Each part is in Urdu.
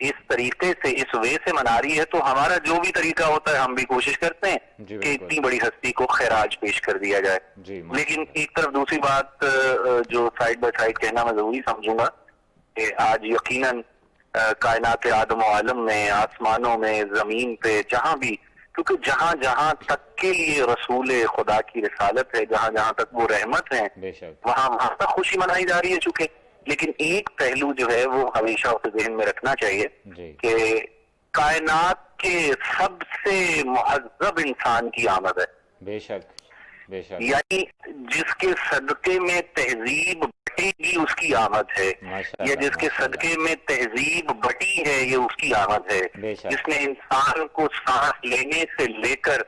اس طریقے سے اس وے سے منا رہی ہے، تو ہمارا جو بھی طریقہ ہوتا ہے ہم بھی کوشش کرتے ہیں کہ اتنی بڑی ہستی کو خراج پیش کر دیا جائے. لیکن ایک طرف دوسری بات جو سائڈ بائی سائڈ کہنا میں ضروری سمجھوں گا کہ آج یقیناً کائنات آدم و عالم میں، آسمانوں میں، زمین پہ، جہاں بھی، کیونکہ جہاں جہاں تک کے لیے رسول خدا کی رسالت ہے، جہاں جہاں تک وہ رحمت ہے، وہاں وہاں تک خوشی منائی جا رہی ہے. چونکہ لیکن ایک پہلو جو ہے وہ ہمیشہ اسے ذہن میں رکھنا چاہیے کہ کائنات کے سب سے مہذب انسان کی آمد ہے. بے شک بے شک. یعنی جس کے صدقے میں تہذیب بٹے گی اس کی آمد ہے، یا جس کے صدقے میں تہذیب بٹی ہے یہ اس کی آمد ہے. جس نے انسان کو سانس لینے سے لے کر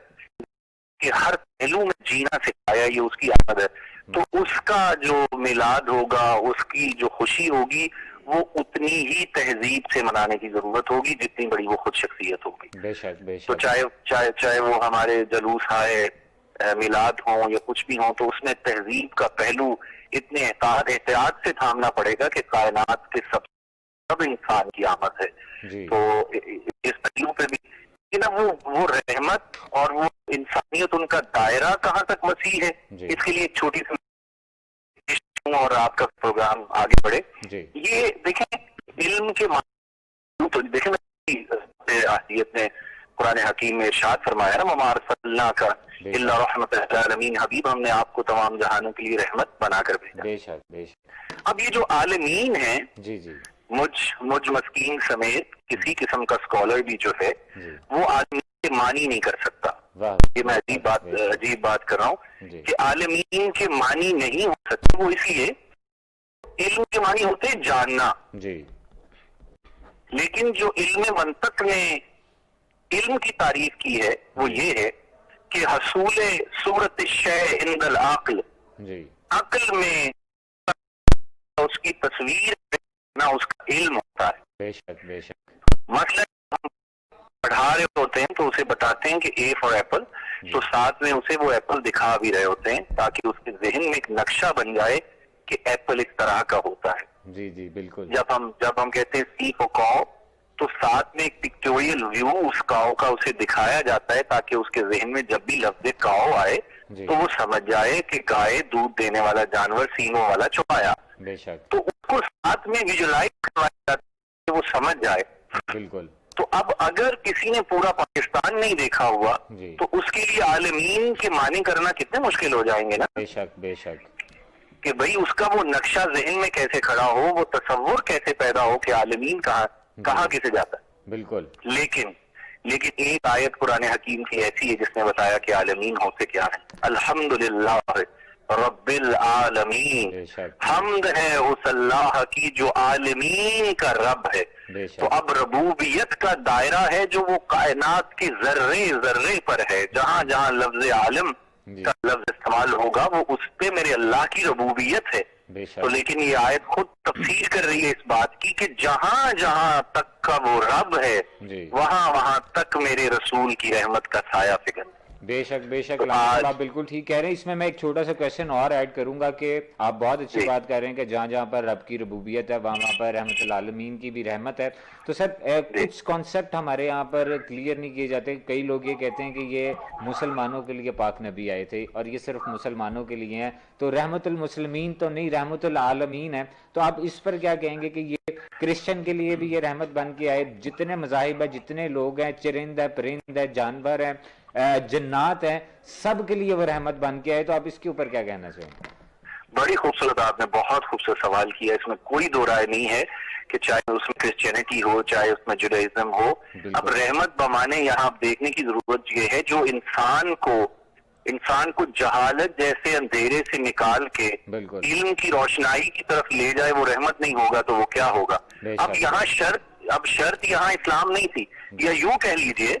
کہ ہر پہلو میں جینا سکھایا یہ اس کی آمد ہے. تو اس کا جو میلاد ہوگا، اس کی جو خوشی ہوگی، وہ اتنی ہی تہذیب سے منانے کی ضرورت ہوگی جتنی بڑی وہ خود شخصیت ہوگی. بے شک بے شک. تو چاہے وہ ہمارے جلوس آئے، میلاد ہوں یا کچھ بھی ہوں، تو اس میں تہذیب کا پہلو اتنے احتیاط سے تھامنا پڑے گا کہ کائنات کے سب انسان کی آمد ہے. تو اس پہلو پہ بھی وہ رحمت اور وہ انسانیت، ان کا دائرہ کہاں تک وسیع ہے، اس کے لیے ایک چھوٹی سی اور آپ کا پروگرام آگے بڑھے. یہ دیکھیں علم کے تو دیکھیں آیت نے قرآن حکیم میں ارشاد فرمایا نا، وما ارسلنا کا الا رحمت للعالمین، حبیب ہم نے آپ کو تمام جہانوں کے لیے رحمت بنا کر بھیجا. بے شک بے شک. اب یہ جو عالمین ہیں، جی جی، مجھ مسکین سمیت کسی قسم کا اسکالر بھی جو ہے وہ عالمین کے معنی نہیں کر سکتا. یہ میں عجیب بات کر رہا ہوں کہ عالمین کے معنی نہیں ہو سکتے. وہ اس لیے علم کے معنی ہوتے ہیں جاننا، لیکن جو علم منطق نے علم کی تعریف کی ہے وہ یہ ہے کہ حصول صورت الشیء عند العقل، عقل میں اس کی تصویر نہ اس کا علم ہوتا ہے. بے شک بے شک. مثلا ہم پڑھا رہے ہوتے ہیں تو اسے بتاتے ہیں کہ اے فار ایپل، تو ساتھ میں اسے وہ ایپل دکھا بھی رہے ہوتے ہیں تاکہ اس کے ذہن میں ایک نقشہ بن جائے کہ ایپل اس طرح کا ہوتا ہے. جی جی بالکل. جب ہم کہتے ہیں سی فور کاؤ، تو ساتھ میں ایک پکٹوریل ویو اس کاؤ کا اسے دکھایا جاتا ہے تاکہ اس کے ذہن میں جب بھی لفظ کاؤ آئے تو وہ سمجھ جائے کہ گائے دودھ دینے والا جانور سینگوں والا چوپایا. بے شک. تو اس کو ساتھ میں ویژولائز کروایا جاتا ہے کہ وہ سمجھ جائے. بالکل. تو اب اگر کسی نے پورا پاکستان نہیں دیکھا ہوا تو اس کے لیے عالمین کے معنی کرنا کتنے مشکل ہو جائیں گے نا. بے شک بے شک. کہ بھئی اس کا وہ نقشہ ذہن میں کیسے کھڑا ہو، وہ تصور کیسے پیدا ہو کہ عالمین کہاں کسے جاتا ہے. بالکل. لیکن ایک آیت قرآن حکیم کی ایسی ہے جس نے بتایا کہ عالمین ہوتے کیا ہیں. الحمدللہ رب العالمین، حمد ہے اس اللہ کی جو عالمین کا رب ہے. تو اب ربوبیت کا دائرہ ہے جو وہ کائنات کے ذرے ذرے پر ہے. جہاں جہاں لفظ عالم کا لفظ استعمال ہوگا وہ اس پہ میرے اللہ کی ربوبیت ہے. تو لیکن یہ آیت خود تفسیر کر رہی ہے اس بات کی کہ جہاں جہاں تک کا وہ رب ہے وہاں وہاں تک میرے رسول کی رحمت کا سایہ فکن. بے شک بے شک. آپ بالکل ٹھیک کہہ رہے ہیں. اس میں ایک چھوٹا سا کویشچن اور ایڈ کروں گا کہ آپ بہت اچھی بات کر رہے ہیں کہ جہاں جہاں پر رب کی ربوبیت ہے وہاں پر رحمت العالمین کی بھی رحمت ہے. تو سر کچھ کانسیپٹ ہمارے یہاں پر کلیئر نہیں کیے جاتے. کئی لوگ یہ کہتے ہیں کہ یہ مسلمانوں کے لیے پاک نبی آئے تھے اور یہ صرف مسلمانوں کے لیے ہیں، تو رحمت المسلمین تو نہیں، رحمت العالمین ہے. تو آپ اس پر کیا کہیں گے کہ یہ کرسچن کے لیے بھی یہ رحمت بن کے آئے؟ جتنے مذاہب ہیں، جتنے لوگ ہیں، چرند ہے، پرند ہے، جانور ہیں، جنات ہیں، سب کے لیے وہ رحمت بن کے آئے. تو آپ اس کے اوپر کیا کہنا چاہیں گے؟ بڑی خوبصورت، آپ نے بہت خوبصورت سوال کیا. اس میں کوئی دو رائے نہیں ہے کہ چاہے اس میں کرسچینٹی ہو چاہے اس میں جوڈائزم ہو. اب رحمت بمانے یہاں دیکھنے کی ضرورت یہ ہے جو انسان کو جہالت جیسے اندھیرے سے نکال کے علم کی روشنائی کی طرف لے جائے، وہ رحمت نہیں ہوگا تو وہ کیا ہوگا؟ اب یہاں شرط یہاں اسلام نہیں تھی، یا یوں کہہ لیجئے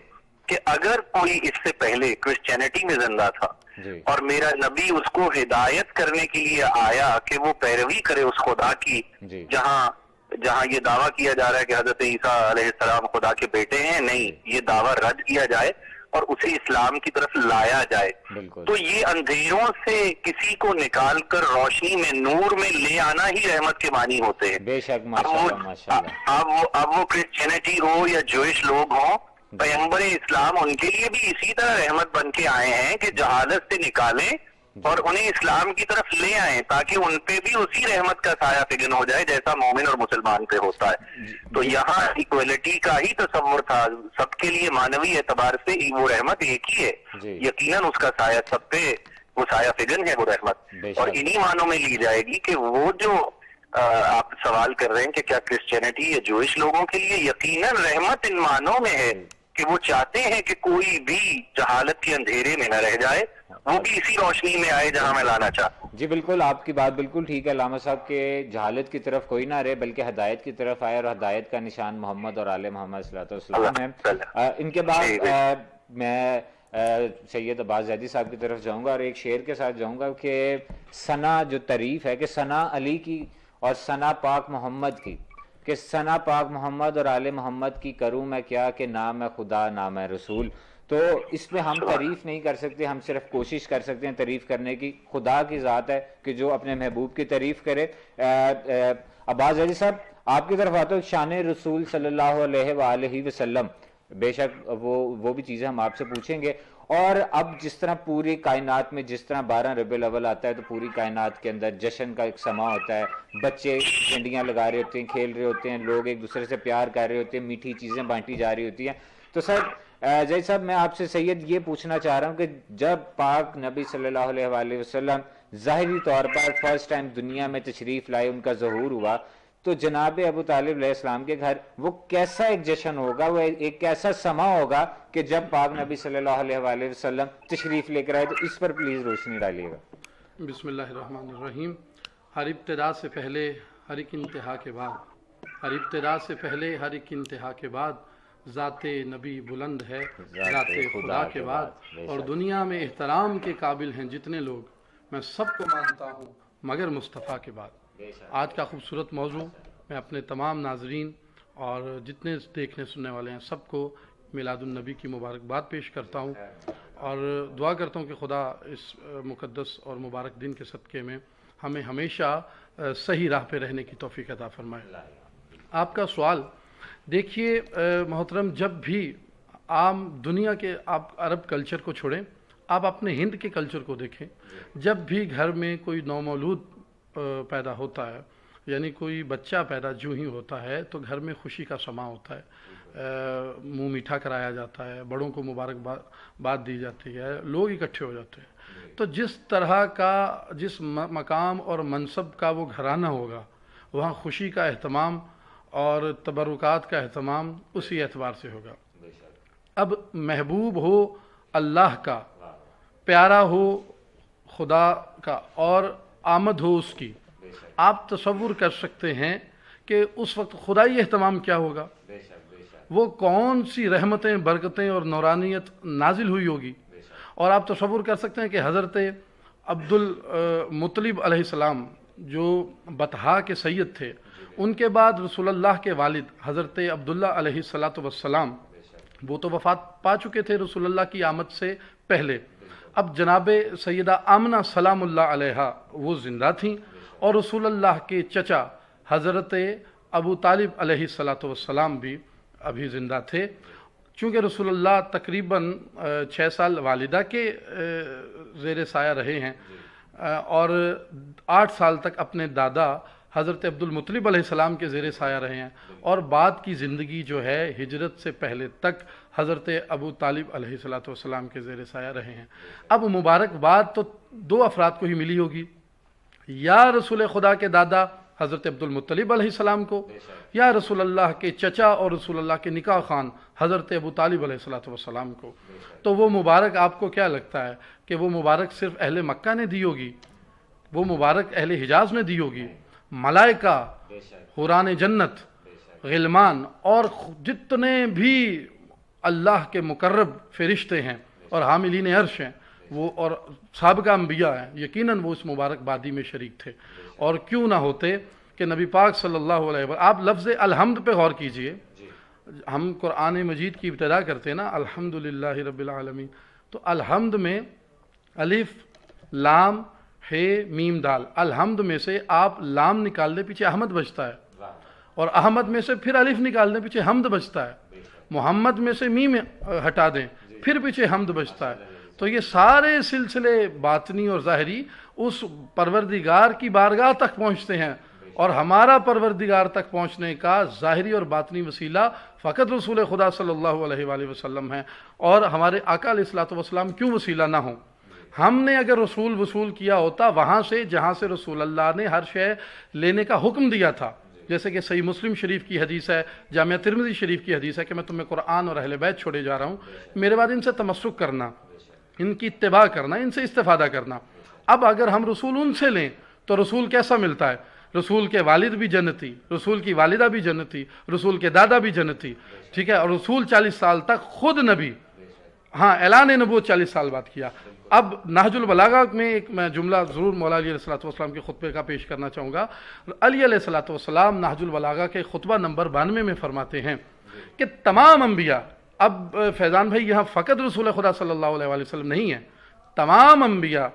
کہ اگر کوئی اس سے پہلے کرسچینٹی میں زندہ تھا اور میرا نبی اس کو ہدایت کرنے کے لیے آیا کہ وہ پیروی کرے اس خدا کی جہاں یہ دعویٰ کیا جا رہا ہے کہ حضرت عیسیٰ علیہ السلام خدا کے بیٹے ہیں، نہیں، یہ دعویٰ رد کیا جائے، اور اسے اسلام کی طرف لایا جائے. بالکل. تو یہ اندھیروں سے کسی کو نکال کر روشنی میں، نور میں لے آنا ہی رحمت کے معنی ہوتے ہیں. بے شک، ماشاءاللہ ماشاءاللہ. اب وہ کرسچینٹی ہو یا جوئش لوگ ہوں، پیغمبر اسلام ان کے لیے بھی اسی طرح رحمت بن کے آئے ہیں کہ جہالت سے نکالیں اور انہیں اسلام کی طرف لے آئیں، تاکہ ان پہ بھی اسی رحمت کا سایہ فگن ہو جائے جیسا مومن اور مسلمان پہ ہوتا ہے. تو یہاں ایکویلٹی کا ہی تصور تھا، سب کے لیے معنوی اعتبار سے وہ رحمت ایک ہی ہے. یقیناً اس کا سایہ سب پہ وہ سایہ فگن ہے وہ رحمت. اور انہی معنوں میں لی جائے گی کہ وہ جو آپ سوال کر رہے ہیں کہ کیا کرسچینٹی یا جوئش لوگوں کے لیے، یقیناً رحمت ان معنوں میں ہے کہ وہ چاہتے ہیں کہ کوئی بھی جہالت کے اندھیرے میں نہ رہ جائے، وہ بھی اسی روشنی میں آئے جہاں میں لانا چاہتا ہوں. جی بالکل، آپ کی بات بالکل ٹھیک ہے علامہ صاحب، کہ جہالت کی طرف کوئی نہ رہے بلکہ ہدایت کی طرف آئے، اور ہدایت کا نشان محمد اور آل محمد صلی اللہ علیہ وسلم ہے. ان کے بعد میں سید عباس زیدی صاحب کی طرف جاؤں گا اور ایک شعر کے ساتھ جاؤں گا کہ ثنا جو تعریف ہے کہ ثنا علی کی اور ثنا پاک محمد کی، کہ ثنا پاک محمد اور آل محمد کی کروں میں کیا، کہ نام ہے خدا نام ہے رسول. تو اس میں ہم تعریف نہیں کر سکتے، ہم صرف کوشش کر سکتے ہیں تعریف کرنے کی. خدا کی ذات ہے کہ جو اپنے محبوب کی تعریف کرے. عباس زیدی صاحب آپ کی طرف آتا ہوں، شان رسول صلی اللہ علیہ وآلہ وسلم، بے شک وہ بھی چیزیں ہم آپ سے پوچھیں گے. اور اب جس طرح پوری کائنات میں جس طرح 12 ربیع الاول آتا ہے تو پوری کائنات کے اندر جشن کا ایک سما ہوتا ہے، بچے ڈنڈیاں لگا رہے ہوتے ہیں، کھیل رہے ہوتے ہیں، لوگ ایک دوسرے سے پیار کر رہے ہوتے ہیں، میٹھی چیزیں بانٹی جا رہی ہوتی ہیں. تو سر زید صاحب میں آپ سے سید یہ پوچھنا چاہ رہا ہوں کہ جب پاک نبی صلی اللہ علیہ وآلہ وسلم ظاہری طور پر فرسٹ ٹائم دنیا میں تشریف لائے، ان کا ظہور ہوا، تو جناب ابو طالب علیہ السلام کے گھر وہ کیسا ایک جشن ہوگا، وہ ایک کیسا سما ہوگا کہ جب پاک نبی صلی اللہ علیہ وآلہ وسلم تشریف لے کر آئے؟ تو اس پر پلیز روشنی ڈالیے گا. بسم اللہ الرحمن الرحیم. ہر ابتدا سے پہلے ہر ایک انتہا کے بعد، ہر ابتدا سے پہلے ہر ایک انتہا کے بعد ذات نبی بلند ہے ذات خدا کے بعد. اور دنیا میں احترام کے قابل ہیں جتنے لوگ، میں سب کو مانتا ہوں مگر مصطفیٰ کے بعد. آج کا خوبصورت موضوع میں اپنے تمام ناظرین اور جتنے دیکھنے سننے والے ہیں سب کو میلاد النبی کی مبارکباد پیش کرتا ہوں، اور دعا کرتا ہوں کہ خدا اس مقدس اور مبارک دن کے صدقے میں ہمیں ہمیشہ صحیح راہ پہ رہنے کی توفیق عطا فرمائے. آپ کا سوال دیکھیے محترم، جب بھی عام دنیا کے آپ عرب کلچر کو چھوڑیں، آپ اپنے ہند کے کلچر کو دیکھیں، جب بھی گھر میں کوئی نومولود پیدا ہوتا ہے، یعنی کوئی بچہ پیدا جو ہی ہوتا ہے، تو گھر میں خوشی کا سما ہوتا ہے، منہ میٹھا کرایا جاتا ہے، بڑوں کو مبارکباد دی جاتی ہے، لوگ اکٹھے ہو جاتے ہیں. تو جس طرح کا جس مقام اور منصب کا وہ گھرانہ ہوگا، وہاں خوشی کا اہتمام اور تبرکات کا اہتمام اسی اعتبار سے ہوگا. اب محبوب ہو اللہ کا، پیارا ہو خدا کا، اور آمد ہو اس کی، آپ تصور کر سکتے ہیں کہ اس وقت خدائی اہتمام کیا ہوگا، وہ کون سی رحمتیں، برکتیں اور نورانیت نازل ہوئی ہوگی. اور آپ تصور کر سکتے ہیں کہ حضرت عبد المطلب علیہ السلام جو بطحا کے سید تھے، ان کے بعد رسول اللہ کے والد حضرت عبداللہ علیہ السلام وہ تو وفات پا چکے تھے رسول اللہ کی آمد سے پہلے. اب جناب سیدہ آمنہ سلام اللہ علیہا وہ زندہ تھیں، اور رسول اللہ کے چچا حضرت ابو طالب علیہ السلام بھی ابھی زندہ تھے. چونکہ رسول اللہ تقریباً 6 سال والدہ کے زیر سایہ رہے ہیں، اور 8 سال تک اپنے دادا حضرت عبد المطلب علیہ السلام کے زیر سایہ رہے ہیں، اور بعد کی زندگی جو ہے ہجرت سے پہلے تک حضرت ابو طالب علیہ السلام کے زیر سایہ رہے ہیں. اب مبارکباد تو 2 افراد کو ہی ملی ہوگی، یا رسول خدا کے دادا حضرت عبد المطلب علیہ السلام کو، یا رسول اللہ کے چچا اور رسول اللہ کے نکاح خان حضرت ابو طالب علیہ السلام کو. تو وہ مبارک آپ کو کیا لگتا ہے کہ وہ مبارک صرف اہل مکہ نے دی ہوگی؟ وہ مبارک اہل حجاز نے دی ہوگی؟ ملائکہ، حوران جنت، غلمان، اور جتنے بھی اللہ کے مقرب فرشتے ہیں اور حاملین عرش ہیں، وہ اور سابقہ انبیاء ہیں، یقیناً وہ اس مبارک بادی میں شریک تھے. اور کیوں نہ ہوتے کہ نبی پاک صلی اللہ علیہ وسلم، آپ لفظ الحمد پہ غور کیجئے، ہم قرآن مجید کی ابتدا کرتے ہیں نا الحمدللہ رب العالمین، تو الحمد میں الف لام ہے میم دال، الحمد میں سے آپ لام نکال دیں پیچھے احمد بچتا ہے، اور احمد میں سے پھر الف نکال دیں پیچھے حمد بچتا ہے، محمد میں سے میم ہٹا دیں پھر پیچھے حمد بچتا ہے. تو یہ سارے سلسلے باطنی اور ظاہری اس پروردگار کی بارگاہ تک پہنچتے ہیں، اور ہمارا پروردگار تک پہنچنے کا ظاہری اور باطنی وسیلہ فقط رسول خدا صلی اللہ علیہ وآلہ وسلم ہے. اور ہمارے آقا علیہ الصلوۃ والسلام کیوں وسیلہ نہ ہوں؟ ہم نے اگر رسول وصول کیا ہوتا وہاں سے جہاں سے رسول اللہ نے ہر شے لینے کا حکم دیا تھا، جیسے کہ صحیح مسلم شریف کی حدیث ہے، جامعہ ترمذی شریف کی حدیث ہے کہ میں تمہیں قرآن اور اہل بیت چھوڑے جا رہا ہوں، میرے بعد ان سے تمسک کرنا، ان کی اتباع کرنا، ان سے استفادہ کرنا. اب اگر ہم رسول ان سے لیں تو رسول کیسا ملتا ہے؟ رسول کے والد بھی جنتی، رسول کی والدہ بھی جنتی، رسول کے دادا بھی جنتی، ٹھیک ہے، اور رسول 40 سال تک خود نبی، ہاں اعلان نبوت 40 سال بعد کیا. اب نہج البلاغہ میں ایک میں جملہ ضرور مولا علی علیہ الصلوۃ والسلام کے خطبے کا پیش کرنا چاہوں گا. علی علیہ الصلوۃ والسلام نہج البلاغہ کے خطبہ نمبر 92 میں فرماتے ہیں کہ تمام انبیاء، اب فیضان بھائی یہاں فقط رسول خدا صلی اللہ علیہ وآلہ وسلم نہیں ہے، تمام انبیاء،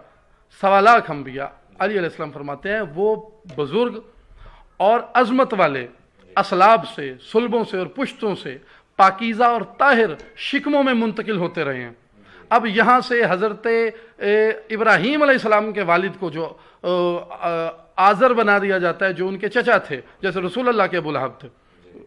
1.25 لاکھ انبیاء، علی علیہ السلام فرماتے ہیں وہ بزرگ اور عظمت والے اسلاب سے، صلبوں سے اور پشتوں سے پاکیزہ اور طاہر شکموں میں منتقل ہوتے رہے ہیں. اب یہاں سے حضرت ابراہیم علیہ السلام کے والد کو جو آزر بنا دیا جاتا ہے، جو ان کے چچا تھے، جیسے رسول اللہ کے ابو لہب تھے،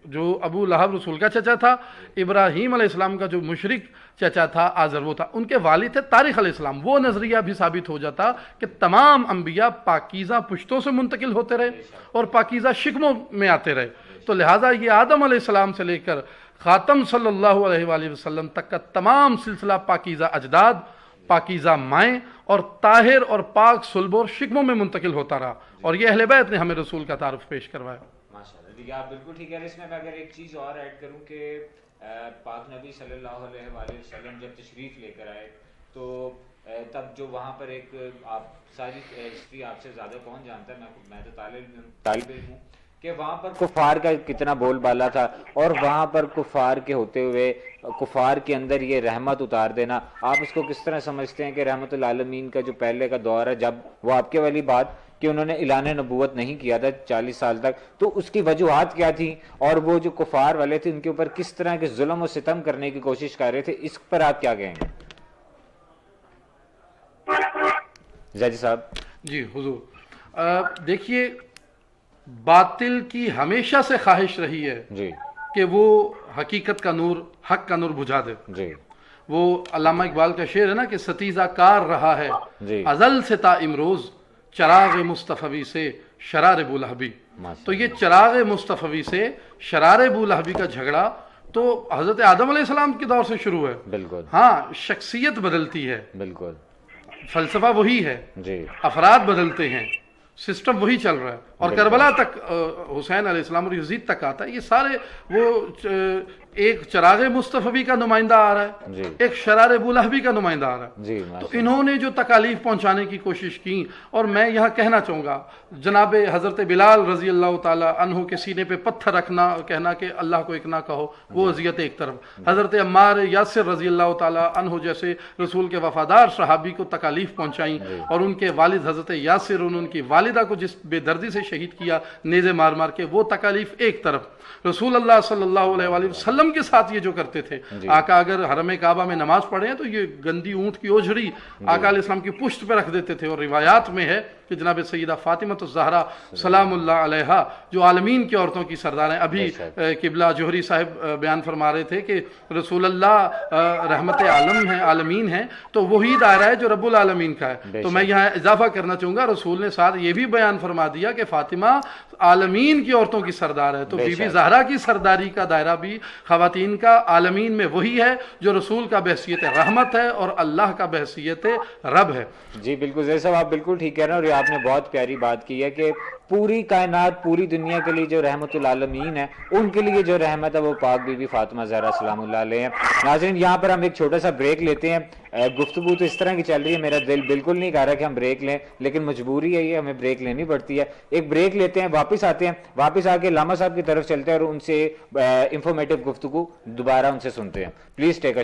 جو ابو لہب رسول کا چچا تھا، ابراہیم علیہ السلام کا جو مشرک چچا تھا آزر وہ تھا، ان کے والد تھے طارق علیہ السلام. وہ نظریہ بھی ثابت ہو جاتا کہ تمام انبیاء پاکیزہ پشتوں سے منتقل ہوتے رہے اور پاکیزہ شکموں میں آتے رہے. تو لہٰذا یہ آدم علیہ السلام سے لے کر خاتم صلی اللہ علیہ وآلہ وسلم تک کا تمام سلسلہ پاکیزہ اجداد، پاکیزہ مائیں اور طاہر اور پاک صلب اور شکموں میں منتقل ہوتا رہا، اور یہ اہل بیت نے ہمیں رسول کا تعارف پیش کروایا. ماشاءاللہ. دیکھیے آپ بالکل ٹھیک ہے. اس میں اگر ایک چیز اور ایڈ کروں کہ پاک نبی صلی اللہ علیہ وآلہ وسلم جب تشریف لے کر آئے تو تب جو وہاں پر ایک آپ ساری ہسٹری آپ سے زیادہ کون جانتا ہے، میں تو طالب علم ہوں، کہ وہاں پر کفار کا کتنا بول بالا تھا، اور وہاں پر کفار کے ہوتے ہوئے کفار کے اندر یہ رحمت اتار دینا، آپ اس کو کس طرح سمجھتے ہیں کہ رحمت العالمین کا جو پہلے کا دور ہے، جب وہ آپ کے والی بات کہ انہوں نے اعلان نبوت نہیں کیا تھا 40 سال تک، تو اس کی وجوہات کیا تھیں، اور وہ جو کفار والے تھے ان کے اوپر کس طرح کے ظلم و ستم کرنے کی کوشش کر رہے تھے، اس پر آپ کیا کہیں گے؟ زیدی صاحب. جی حضور، دیکھیے باطل کی ہمیشہ سے خواہش رہی ہے جی کہ وہ حقیقت کا نور، حق کا نور بجھا دے. جی وہ علامہ اقبال کا شعر ہے نا کہ ستیزہ کار رہا ہے جی ازل سے تا امروز چراغ مصطفی سے شرار بولہبی. تو یہ چراغ مصطفی سے شرار بولہبی کا جھگڑا تو حضرت آدم علیہ السلام کے دور سے شروع ہے. بالکل. ہاں شخصیت بدلتی ہے، بالکل. فلسفہ وہی ہے، جی افراد بدلتے ہیں، سسٹم وہی چل رہا ہے، اور کربلا تک حسین علیہ السلام اور یزید تک آتا ہے. یہ سارے وہ ایک چراغ مصطفی کا نمائندہ آ رہا ہے، جی ایک شرار بولہبی کا نمائندہ آ رہا ہے. جی تو انہوں نے جو تکالیف پہنچانے کی کوشش کی، اور میں یہاں کہنا چاہوں گا جناب حضرت بلال رضی اللہ تعالی عنہ کے سینے پہ پتھر رکھنا، کہنا کہ اللہ کو ایک نہ کہو، وہ اذیت ایک طرف. حضرت عمار یاسر رضی اللہ تعالی عنہ جیسے رسول کے وفادار صحابی کو تکالیف پہنچائیں، اور ان کے والد حضرت یاسر ان کی والدہ کو جس بے دردی سے شہید کیا نیزے مار مار کے، وہ تکالیف ایک طرف. رسول اللہ صلی اللہ علیہ وآلہ وسلم کے ساتھ یہ جو کرتے تھے، آقا اگر حرم کعبہ میں نماز پڑھے ہیں تو یہ گندی اونٹ کی اوجھڑی آقا علیہ السلام کی پشت پہ رکھ دیتے تھے. اور روایات میں ہے کہ جناب سیدہ فاطمہ الزہرا سلام اللہ علیہا جو عالمین کی عورتوں کی سردار ہیں، ابھی قبلہ جوہری صاحب بیان فرما رہے تھے کہ رسول اللہ رحمت عالم ہیں، عالمین ہیں، تو وہی دائرہ ہے جو رب العالمین کا ہے. تو میں یہاں اضافہ کرنا چاہوں گا، رسول نے ساتھ یہ بھی بیان فرما دیا کہ فاطمہ عالمین کی عورتوں کی سردار ہے. تو بی بی زہرا کی سرداری کا دائرہ بھی خواتین کا عالمین میں وہی ہے جو رسول کا بحثیت رحمت ہے اور اللہ کا بحثیت رب ہے. جی بالکل زید صاحب، آپ بالکل ٹھیک کہہ رہے ہیں، اور یہ آپ نے بہت پیاری بات کی ہے کہ پوری کائنات پوری دنیا کے لیے جو رحمت العالمین ہے ان کے لیے جو رحمت ہے وہ پاک بی بی فاطمہ زہرا سلام اللہ علیہ ہیں۔ ناظرین یہاں پر ہم ایک چھوٹا سا بریک لیتے ہیں، گفتگو تو اس طرح کی چل رہی ہے، میرا دل بالکل نہیں کہہ رہا کہ ہم بریک لیں، لیکن مجبوری ہے یہ، ہمیں بریک لینی پڑتی ہے۔ ایک بریک لیتے ہیں، واپس آتے ہیں، واپس آ کے علامہ صاحب کی طرف چلتے ہیں اور ان سے انفارمیٹیو گفتگو دوبارہ ان سے سنتے ہیں۔ Please take